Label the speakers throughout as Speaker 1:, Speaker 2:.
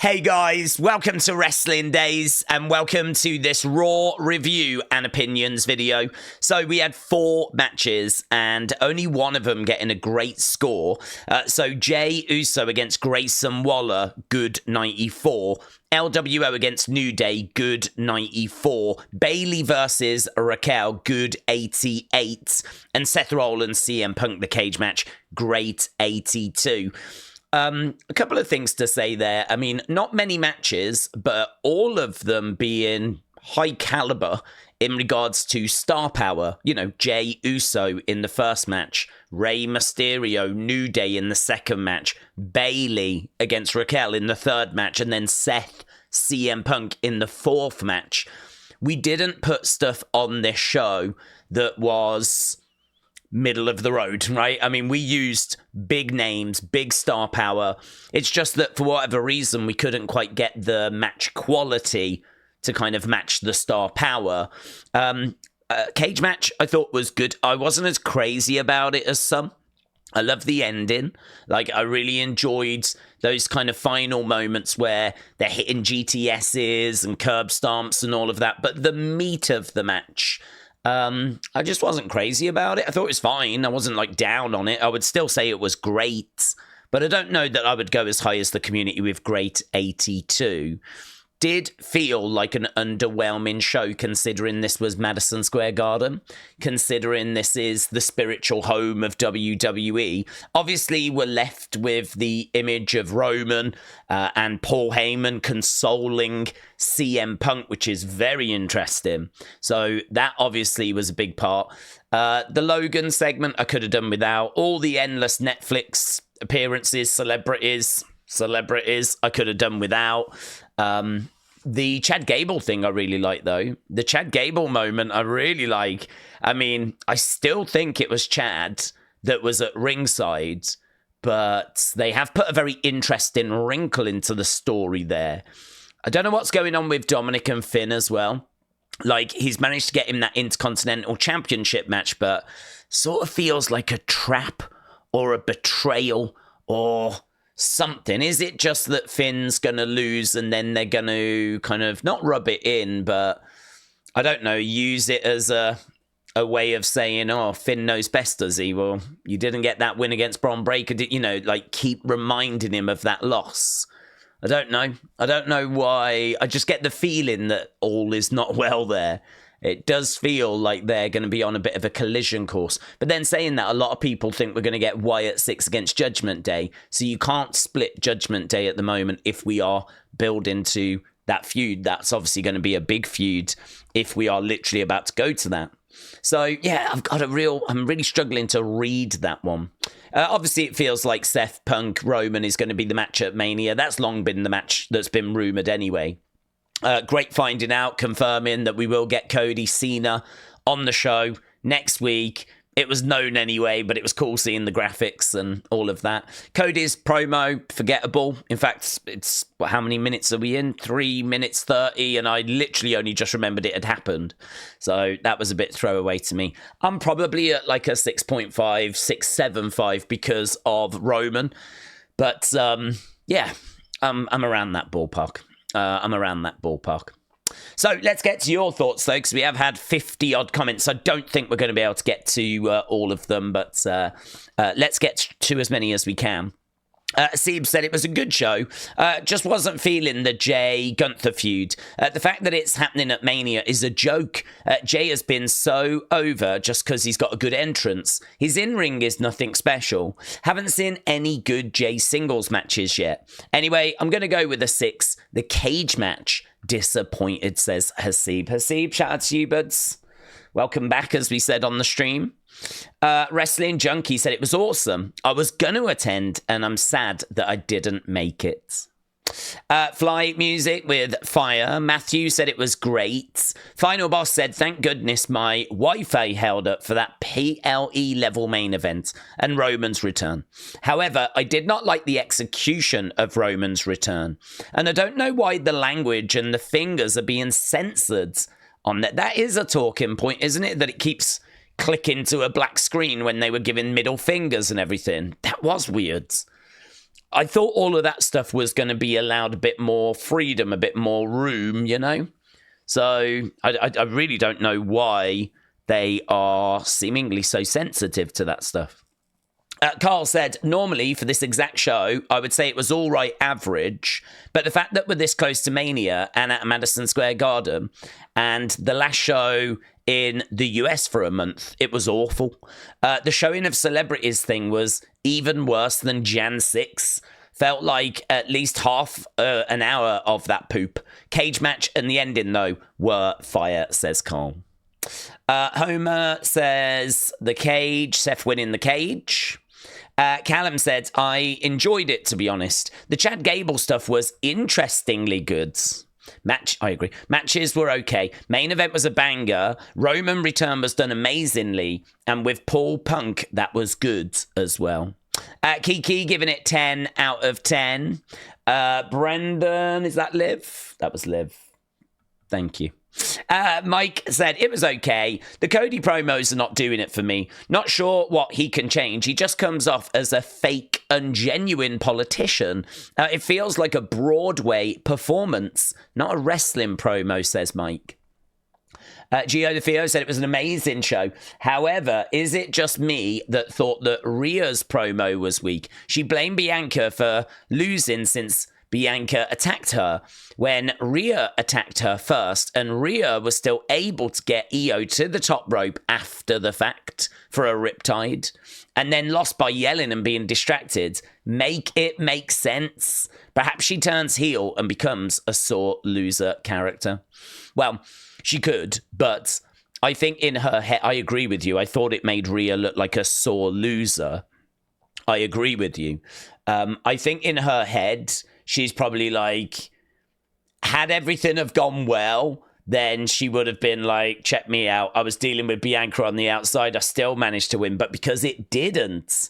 Speaker 1: Hey guys, welcome to Wrestling Daze and welcome to this Raw review and opinions video. So we had 4 matches and only one of them getting a great score. So Jey Uso against Grayson Waller, good 94. LWO against New Day, good 94. Bayley versus Raquel, good 88. And Seth Rollins, CM Punk, the cage match, great 82. A couple of things to say there. I mean, not many matches, but all of them being high caliber in regards to star power. You know, Jey Uso in the first match, Rey Mysterio, New Day in the second match, Bayley against Raquel in the third match, and then Seth, CM Punk in the fourth match. We didn't put stuff on this show that was middle of the road, right? I mean, we used big names, big star power. It's just that for whatever reason, we couldn't quite get the match quality to kind of match the star power. Cage match, I thought was good. I wasn't as crazy about it as some. I love the ending. Like, I really enjoyed those kind of final moments where they're hitting GTSs and curb stomps and all of that. But the meat of the match, I just wasn't crazy about it. I thought it was fine. I wasn't like down on it. I would still say it was great, but I don't know that I would go as high as the community with great 82. Did feel like an underwhelming show considering this was Madison Square Garden, considering this is the spiritual home of WWE. Obviously, we're left with the image of Roman and Paul Heyman consoling CM Punk, which is very interesting. So that obviously was a big part. The Logan segment I could have done without. All the endless Netflix appearances, celebrities I could have done without. The Chad Gable thing I really like, though. The Chad Gable moment I really like. I mean, I still think it was Chad that was at ringside, but they have put a very interesting wrinkle into the story there. I don't know what's going on with Dominic and Finn as well. Like, he's managed to get him that Intercontinental Championship match, but sort of feels like a trap or a betrayal or something. Is it just that Finn's going to lose and then they're going to kind of not rub it in, but I don't know, use it as a way of saying, oh, Finn knows best, does he? Well, you didn't get that win against Braun Breaker, you know, like keep reminding him of that loss. I don't know why. I just get the feeling that all is not well there. It does feel like they're going to be on a bit of a collision course. But then saying that, a lot of people think we're going to get Wyatt 6 against Judgment Day. So you can't split Judgment Day at the moment if we are building to that feud. That's obviously going to be a big feud if we are literally about to go to that. So, yeah, I'm really struggling to read that one. Obviously, it feels like Seth Punk Roman is going to be the match at Mania. That's long been the match that's been rumoured anyway. Great finding out, confirming that we will get Cody Cena on the show next week. It was known anyway, but it was cool seeing the graphics and all of that. Cody's promo, forgettable. In fact, it's, how many minutes are we in? 3 minutes 30, and I literally only just remembered it had happened. So that was a bit throwaway to me. I'm probably at like a 6.5, 6.75 because of Roman. But yeah, I'm around that ballpark. So let's get to your thoughts, though, because we have had 50-odd comments. I don't think we're going to be able to get to all of them, but let's get to as many as we can. Seeb said it was a good show, just wasn't feeling the Jey Gunther feud. The fact that it's happening at Mania is a joke. Jey has been so over just because he's got a good entrance. His in-ring is nothing special. Haven't seen any good Jey singles matches yet. Anyway, I'm going to go with a 6. The cage match, disappointed, says Hasib. Hasib, shout out to you, buds. Welcome back, as we said on the stream. Wrestling Junkie said it was awesome. I was going to attend, and I'm sad that I didn't make it. Fly Music with Fire. Matthew said it was great. Final Boss said, thank goodness my Wi-Fi held up for that PLE level main event and Roman's return. However, I did not like the execution of Roman's return. And I don't know why the language and the fingers are being censored on that. That is a talking point, isn't it? That it keeps clicking to a black screen when they were giving middle fingers and everything. That was weird. I thought all of that stuff was going to be allowed a bit more freedom, a bit more room, you know? So I really don't know why they are seemingly so sensitive to that stuff. Carl said, normally for this exact show, I would say it was all right average, but the fact that we're this close to Mania and at Madison Square Garden, and the last show in the US for a month, it was awful. The showing of Celebrities thing was even worse than Jan 6. Felt like at least half an hour of that poop. Cage match and the ending, though, were fire, says Carl. Homer says, the cage, Seth winning the cage. Callum said, I enjoyed it, to be honest. The Chad Gable stuff was interestingly good. I agree. Matches were okay. Main event was a banger. Roman return was done amazingly. And with Paul Punk, that was good as well. Kiki giving it 10 out of 10. Brendan, is that Liv? That was Liv. Thank you. Mike said, it was okay. The Cody promos are not doing it for me. Not sure what he can change. He just comes off as a fake, ungenuine politician. It feels like a Broadway performance, not a wrestling promo, says Mike. Gio the Theo said it was an amazing show. However, is it just me that thought that Rhea's promo was weak? She blamed Bianca for losing since Bianca attacked her when Rhea attacked her first, and Rhea was still able to get Io to the top rope after the fact for a riptide, and then lost by yelling and being distracted. Make it make sense. Perhaps she turns heel and becomes a sore loser character. Well, she could, but I think in her head, I agree with you. I thought it made Rhea look like a sore loser. I agree with you. I think in her head, she's probably like, had everything have gone well, then she would have been like, check me out. I was dealing with Bianca on the outside. I still managed to win. But because it didn't,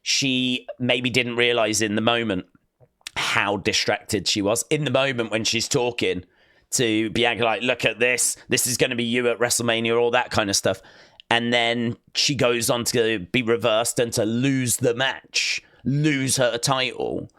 Speaker 1: she maybe didn't realize in the moment how distracted she was. In the moment when she's talking to Bianca, like, look at this. This is going to be you at WrestleMania, all that kind of stuff. And then she goes on to be reversed and to lose the match, lose her title.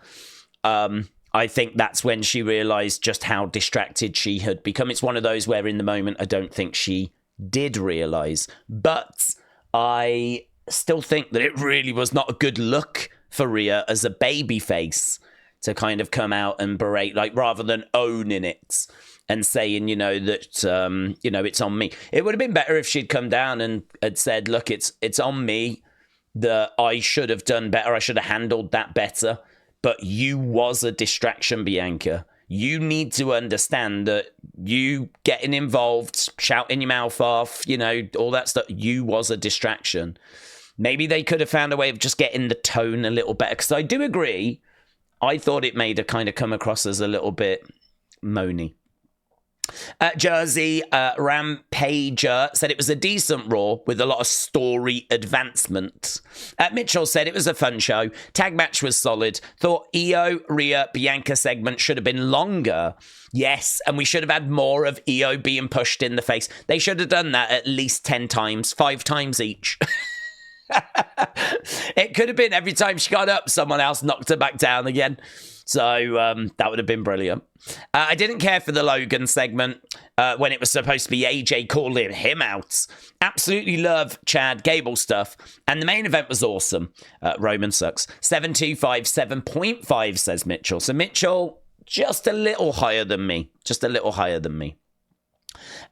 Speaker 1: I think that's when she realized just how distracted she had become. It's one of those where in the moment, I don't think she did realize. But I still think that it really was not a good look for Rhea as a babyface to kind of come out and berate, like, rather than owning it and saying, you know, that, you know, it's on me. It would have been better if she'd come down and had said, look, it's on me, that I should have done better. I should have handled that better. But you was a distraction, Bianca. You need to understand that you getting involved, shouting your mouth off, you know, all that stuff, you was a distraction. Maybe they could have found a way of just getting the tone a little better. Because I do agree, I thought it made her kind of come across as a little bit moany. Jersey Rampager said it was a decent Raw with a lot of story advancement. Mitchell said it was a fun show. Tag match was solid. Thought Io, Rhea, Bianca segment should have been longer. Yes, and we should have had more of Io being pushed in the face. They should have done that at least 10 times, 5 times each. It could have been every time she got up, someone else knocked her back down again. So that would have been brilliant. I didn't care for the Logan segment when it was supposed to be AJ calling him out. Absolutely love Chad Gable stuff. And the main event was awesome. Roman sucks. 7.5, says Mitchell. So Mitchell, just a little higher than me. Just a little higher than me.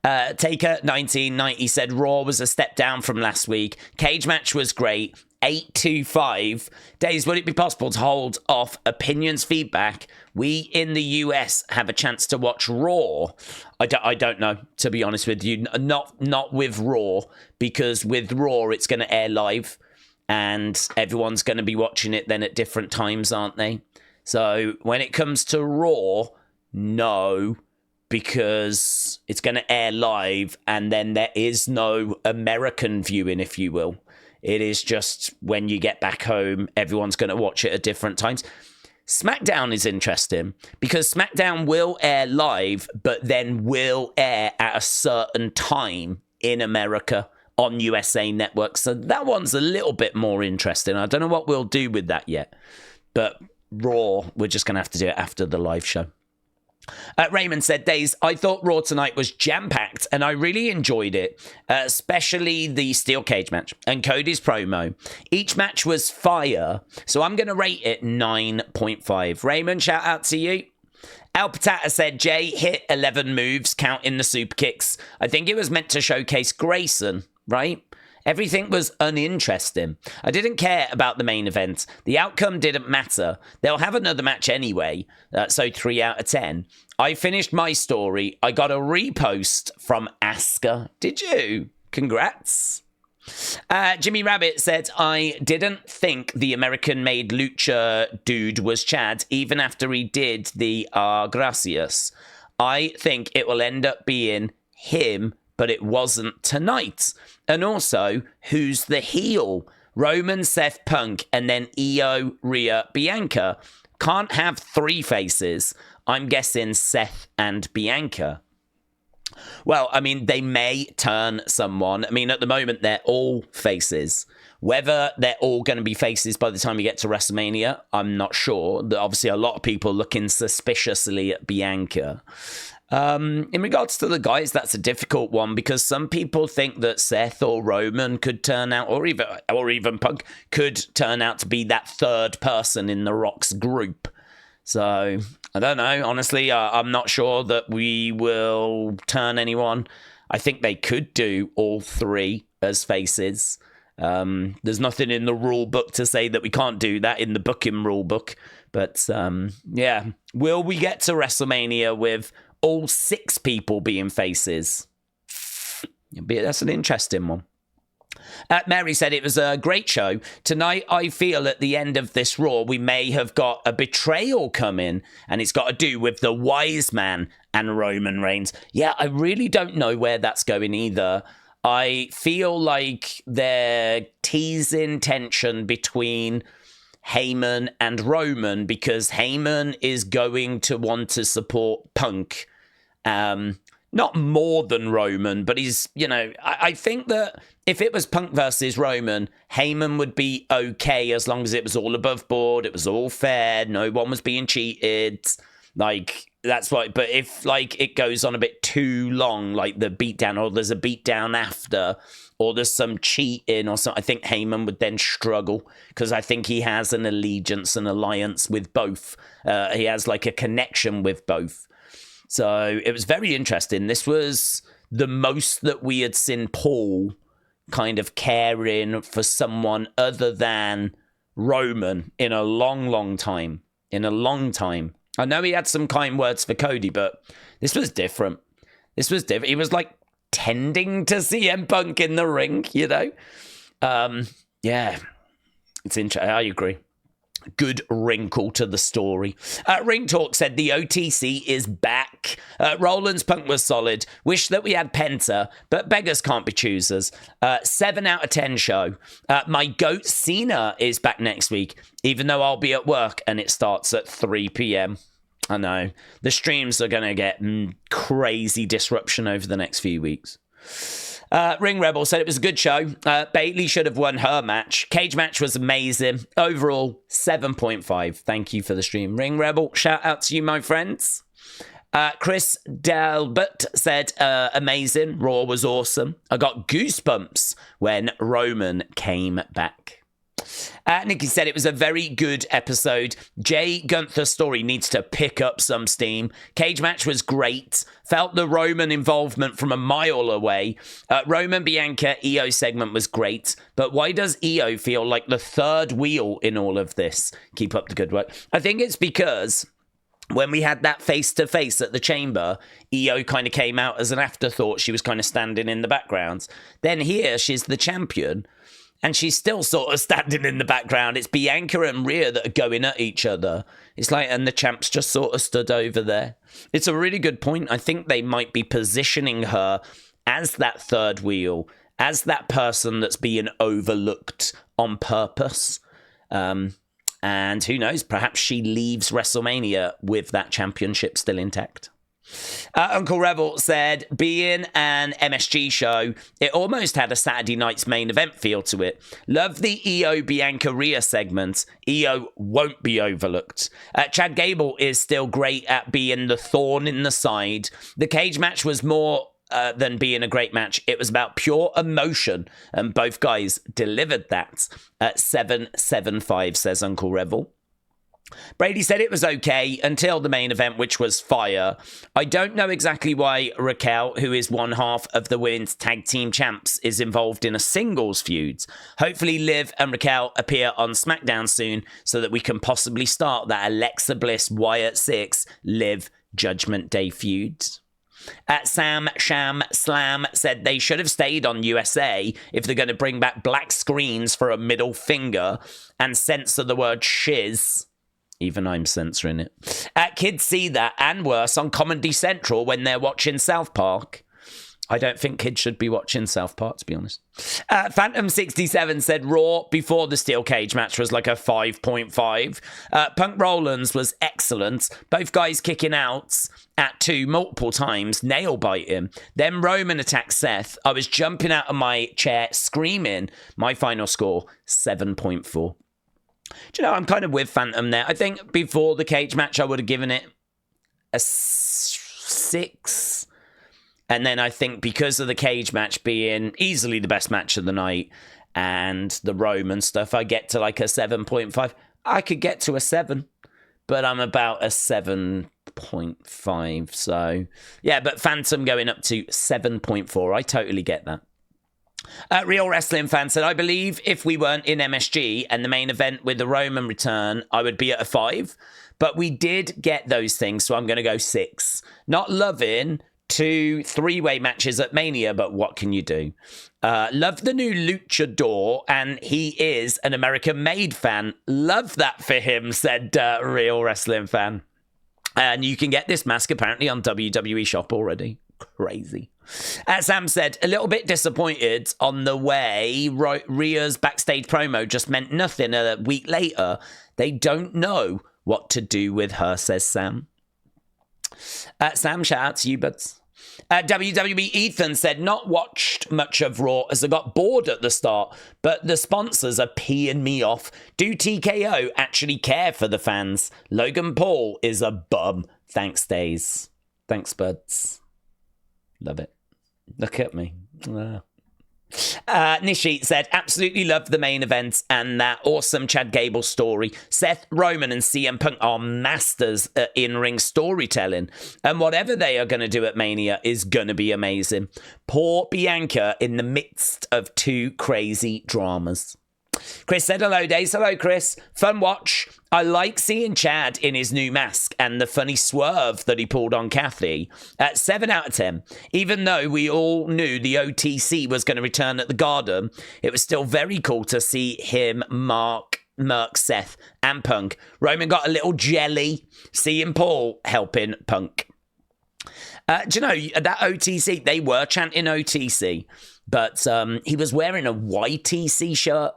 Speaker 1: Taker 1990 said Raw was a step down from last week. Cage match was great. 825. Daze, would it be possible to hold off opinions feedback? We in the US have a chance to watch Raw. I don't know, to be honest with you. Not with Raw, because with Raw it's going to air live and everyone's going to be watching it then at different times, aren't they? So when it comes to Raw, no, because it's going to air live and then there is no American viewing, if you will. It is just when you get back home, everyone's going to watch it at different times. SmackDown is interesting because SmackDown will air live, but then will air at a certain time in America on USA Network. So that one's a little bit more interesting. I don't know what we'll do with that yet, but Raw, we're just going to have to do it after the live show. Raymond said, Daze, I thought Raw tonight was jam-packed and I really enjoyed it, especially the steel cage match and Cody's promo. Each match was fire, so I'm going to rate it 9.5. Raymond, shout out to you. Al Patata said, Jey hit 11 moves, counting the super kicks. I think it was meant to showcase Grayson, right? Everything was uninteresting. I didn't care about the main event. The outcome didn't matter. They'll have another match anyway, so 3 out of 10. I finished my story. I got a repost from Asuka. Did you? Congrats. Jimmy Rabbit said, I didn't think the American-made lucha dude was Chad, even after he did the Gracias. I think it will end up being him, but it wasn't tonight. And also, who's the heel? Roman, Seth, Punk, and then Io, Rhea, Bianca. Can't have 3 faces. I'm guessing Seth and Bianca. Well, I mean, they may turn someone. I mean, at the moment, they're all faces. Whether they're all going to be faces by the time we get to WrestleMania, I'm not sure. Obviously, a lot of people looking suspiciously at Bianca. In regards to the guys, that's a difficult one because some people think that Seth or Roman could turn out, or even Punk could turn out to be that third person in The Rock's group. So, I don't know. Honestly, I'm not sure that we will turn anyone. I think they could do all 3 as faces. There's nothing in the rule book to say that we can't do that in the booking rule book. But, yeah. Will we get to WrestleMania with all 6 people being faces? That's an interesting one. Mary said it was a great show. Tonight, I feel at the end of this Raw, we may have got a betrayal coming, and it's got to do with the wise man and Roman Reigns. Yeah, I really don't know where that's going either. I feel like they're teasing tension between HEYMAN and Roman because HEYMAN is going to want to support Punk. Not more than Roman, but he's, I think that if it was Punk versus Roman, HEYMAN would be okay as long as it was all above board, it was all fair, no one was being cheated. Like, that's why, but if, like, it goes on a bit too long, like the beatdown, or there's a beatdown after, or there's some cheating or something, I think HEYMAN would then struggle, because I think he has an allegiance, an alliance with both. He has, like, a connection with both. So it was very interesting. This was the most that we had seen Paul kind of caring for someone other than Roman in a long, long time. In a long time. I know he had some kind words for Cody, but this was different. This was different. He was like tending to CM Punk in the ring, Yeah. It's interesting. I agree. Good wrinkle to the story. Ring Talk said the OTC is back. Rollins Punk was solid. Wish that we had Penta, but beggars can't be choosers. 7 out of 10 show. My goat Cena is back next week, even though I'll be at work and it starts at 3 p.m. I know. The streams are going to get crazy disruption over the next few weeks. Ring Rebel said it was a good show. Bayley should have won her match. Cage match was amazing. Overall, 7.5. Thank you for the stream. Ring Rebel, shout out to you, my friends. Chris Delbert said, amazing. Raw was awesome. I got goosebumps when Roman came back. Nikki said it was a very good episode. Jay Gunther's story needs to pick up some steam. Cage match was great. Felt the Roman involvement from a mile away. Roman Bianca EO segment was great. But why does EO feel like the third wheel in all of this? Keep up the good work. I think it's because when we had that face-to-face at the Chamber, EO kind of came out as an afterthought. She was kind of standing in the background. Then here, she's the champion. And she's still sort of standing in the background. It's Bianca and Rhea that are going at each other. It's like, and the champs just sort of stood over there. It's a really good point. I think they might be positioning her as that third wheel, as that person that's being overlooked on purpose. And who knows, perhaps she leaves WrestleMania with that championship still intact. Uncle Rebel said, being an MSG show, it almost had a Saturday night's main event feel to it. Love the EO Bianca Rhea segment. EO won't be overlooked. Chad Gable is still great at being the thorn in the side. The cage match was more than being a great match. It was about pure emotion, and both guys delivered that. At 775, says Uncle Rebel. Brady said it was okay until the main event, which was fire. I don't know exactly why Raquel, who is one half of the women's tag team champs, is involved in a singles feud. Hopefully Liv and Raquel appear on SmackDown soon so that we can possibly start that Alexa Bliss Wyatt 6 Liv Judgment Day feud. Sam Sham Slam said they should have stayed on USA if they're going to bring back black screens for a middle finger and censor the word shiz. Even I'm censoring it. Kids see that and worse on Comedy Central when they're watching South Park. I don't think kids should be watching South Park, to be honest. Phantom67 said Raw before the steel cage match was like a 5.5. Punk Rollins was excellent. Both guys kicking out at 2 multiple times, nail biting. Then Roman attacked Seth. I was jumping out of my chair, screaming. My final score, 7.4. Do you know, I'm kind of with Phantom there. I think before the cage match, I would have given it a 6. And then I think because of the cage match being easily the best match of the night and the Roman stuff, I get to like a 7.5. I could get to a 7, but I'm about a 7.5. So, yeah, but Phantom going up to 7.4. I totally get that. Real Wrestling Fan said, I believe if we weren't in MSG and the main event with the Roman return, I would be at a 5. But we did get those things, so I'm going to go 6. Not loving 2 3-way matches at Mania, but what can you do? Love the new Luchador, and he is an American-made fan. Love that for him, said Real Wrestling Fan. And you can get this mask apparently on WWE Shop already. Crazy. Sam said, a little bit disappointed on the way Rhea's backstage promo just meant nothing a week later. They don't know what to do with her, says Sam. Sam, shout out to you, buds. WWE Ethan said, not watched much of Raw as I got bored at the start, but the sponsors are peeing me off. Do TKO actually care for the fans? Logan Paul is a bum. Thanks, Daze. Thanks, buds. Love it. Look at me. Nishi said, absolutely love the main event and that awesome Chad Gable story. Seth, Roman and CM Punk are masters at in-ring storytelling, and whatever they are going to do at Mania is going to be amazing. Poor Bianca in the midst of 2 crazy dramas. Chris said, hello, Daze. Hello, Chris. Fun watch. I like seeing Chad in his new mask and the funny swerve that he pulled on Kathy. At 7 out of 10. Even though we all knew the OTC was going to return at the Garden, it was still very cool to see him Merc, Seth, and Punk. Roman got a little jelly, seeing Paul helping Punk. Do you know, that OTC, they were chanting OTC, but he was wearing a YTC shirt.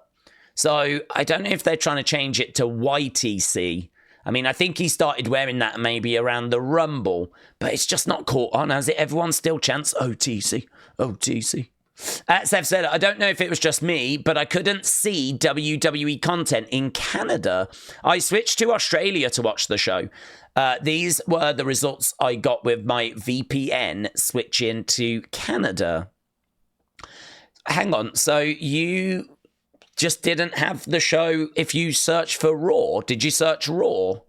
Speaker 1: So I don't know if they're trying to change it to YTC. I mean, I think he started wearing that maybe around the Rumble, but it's just not caught on, has it? Everyone still chants OTC, OTC. Seth said, I don't know if it was just me, but I couldn't see WWE content in Canada. I switched to Australia to watch the show. These were the results I got with my VPN switching to Canada. Hang on, so you just didn't have the show if you search for Raw? Did you search Raw?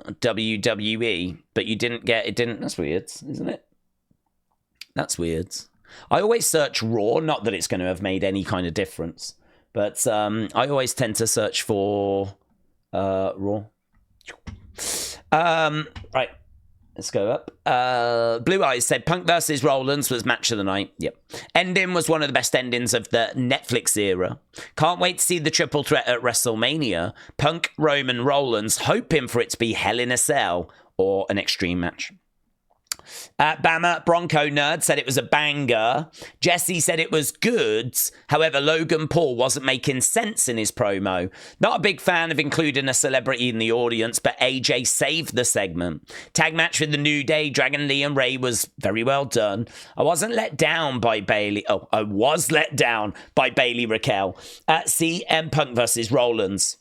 Speaker 1: WWE, but you didn't get it. Didn't? That's weird, isn't it? That's weird. I always search Raw, not that it's going to have made any kind of difference, but I always tend to search for Raw. Right. Let's go up. Blue Eyes said Punk versus Rollins was match of the night. Yep. Ending was one of the best endings of the Netflix era. Can't wait to see the triple threat at WrestleMania. Punk, Roman, Rollins, hoping for it to be Hell in a Cell or an Extreme match. Bama Bronco Nerd said it was a banger. Jesse said it was good. However, Logan Paul wasn't making sense in his promo. Not a big fan of including a celebrity in the audience, but AJ saved the segment. Tag match with the New Day, Dragon Lee and Rey was very well done. I wasn't let down by Bayley. Oh, I was let down by Bayley Raquel. CM Punk versus Rollins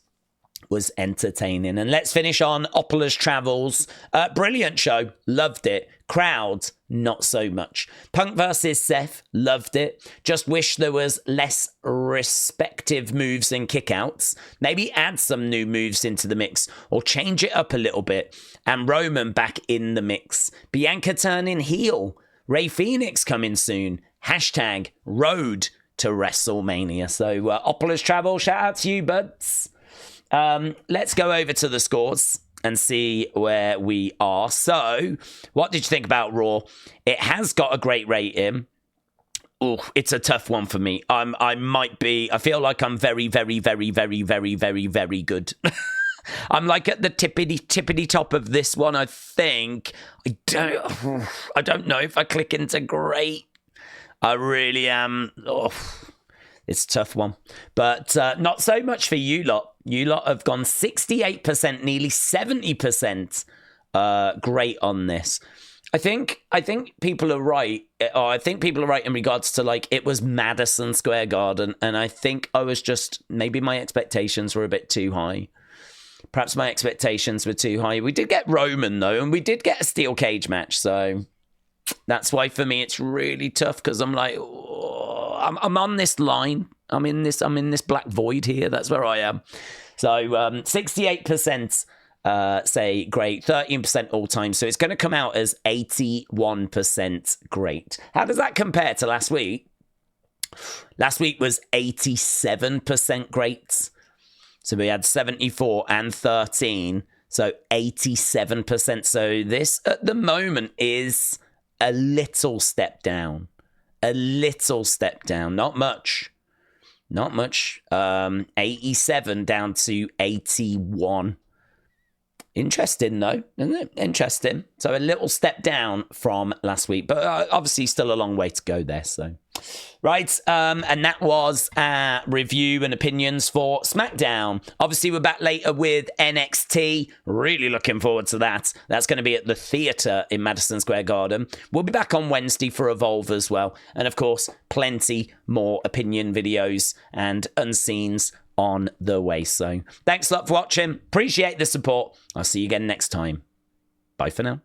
Speaker 1: was entertaining. And let's finish on Opala's Travels. Brilliant show. Loved it. Crowd, not so much. Punk versus Seth, loved it. Just wish there was less respective moves and kickouts. Maybe add some new moves into the mix or change it up a little bit. And Roman back in the mix. Bianca turning heel. Rey Fenix coming soon. Hashtag road to WrestleMania. So Opala's Travel, shout out to you, buds. Let's go over to the scores and see where we are. So, what did you think about Raw? It has got a great rating. Oh, it's a tough one for me. I feel like I'm very, very, very, very, very, very, very good. I'm like at the tippity top of this one, I think. I don't know if I click into great. I really am. Oh, it's a tough one. But not so much for you lot. You lot have gone 68%, nearly 70% great on this. I think people are right. I think people are right in regards to, like, it was Madison Square Garden, and I think I was just, maybe my expectations were a bit too high. Perhaps my expectations were too high. We did get Roman, though, and we did get a steel cage match, so that's why for me it's really tough, because I'm like, oh, I'm on this line. I'm in this black void here. That's where I am. So 68% say great, 13% all time. So it's going to come out as 81% great. How does that compare to last week? Last week was 87% great. So we had 74 and 13. So 87%. So this at the moment is a little step down. A little step down. Not much. Not much. 87 down to 81. Interesting, though, isn't it? Interesting. So a little step down from last week, but obviously still a long way to go there. So, right, and that was our review and opinions for SmackDown. Obviously, we're back later with NXT. Really looking forward to that. That's going to be at the theatre in Madison Square Garden. We'll be back on Wednesday for Evolve as well. And, of course, plenty more opinion videos and unseens on the way. So thanks a lot for watching. Appreciate the support. I'll see you again next time. Bye for now.